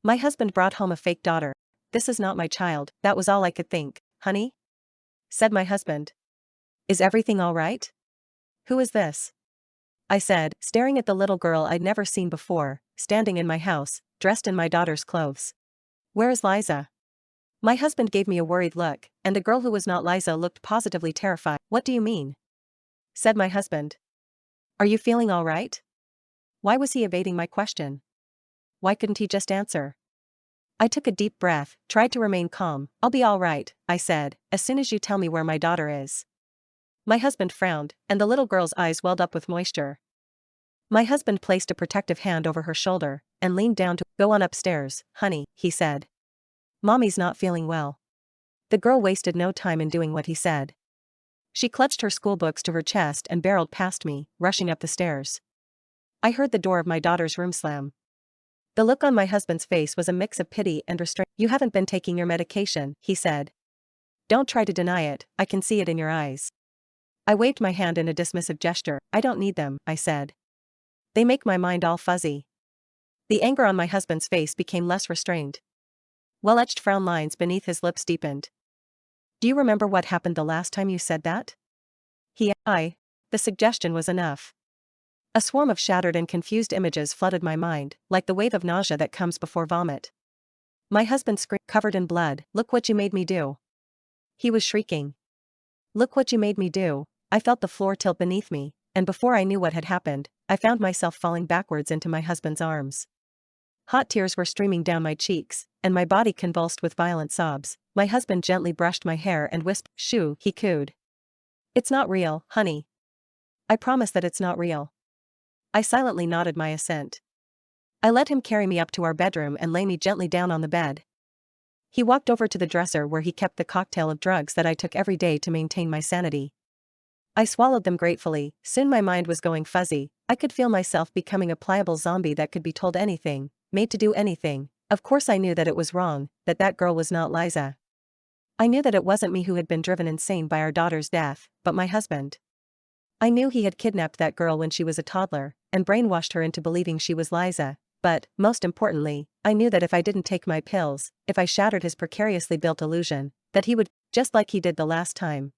My husband brought home a fake daughter. This is not my child, that was all I could think. Honey? Said my husband. Is everything all right? Who is this? I said, staring at the little girl I'd never seen before, standing in my house, dressed in my daughter's clothes. Where is Liza? My husband gave me a worried look, and the girl who was not Liza looked positively terrified. What do you mean? Said my husband. Are you feeling all right? Why was he evading my question? Why couldn't he just answer? I took a deep breath, tried to remain calm. I'll be all right, I said, as soon as you tell me where my daughter is. My husband frowned, and the little girl's eyes welled up with moisture. My husband placed a protective hand over her shoulder, and leaned down to go on upstairs, honey, he said. Mommy's not feeling well. The girl wasted no time in doing what he said. She clutched her schoolbooks to her chest and barreled past me, rushing up the stairs. I heard the door of my daughter's room slam. The look on my husband's face was a mix of pity and restraint. You haven't been taking your medication, he said. Don't try to deny it, I can see it in your eyes. I waved my hand in a dismissive gesture. I don't need them, I said. They make my mind all fuzzy. The anger on my husband's face became less restrained. Well-etched frown lines beneath his lips deepened. Do you remember what happened the last time you said that? The suggestion was enough. A swarm of shattered and confused images flooded my mind, like the wave of nausea that comes before vomit. My husband screamed, covered in blood, look what you made me do. He was shrieking. Look what you made me do. I felt the floor tilt beneath me, and before I knew what had happened, I found myself falling backwards into my husband's arms. Hot tears were streaming down my cheeks, and my body convulsed with violent sobs. My husband gently brushed my hair and whispered, shoo, he cooed. It's not real, honey. I promise that it's not real. I silently nodded my assent. I let him carry me up to our bedroom and lay me gently down on the bed. He walked over to the dresser where he kept the cocktail of drugs that I took every day to maintain my sanity. I swallowed them gratefully. Soon my mind was going fuzzy. I could feel myself becoming a pliable zombie that could be told anything, made to do anything. Of course I knew that it was wrong, that girl was not Liza. I knew that it wasn't me who had been driven insane by our daughter's death, but my husband. I knew he had kidnapped that girl when she was a toddler, and brainwashed her into believing she was Liza, but, most importantly, I knew that if I didn't take my pills, if I shattered his precariously built illusion, that he would, just like he did the last time,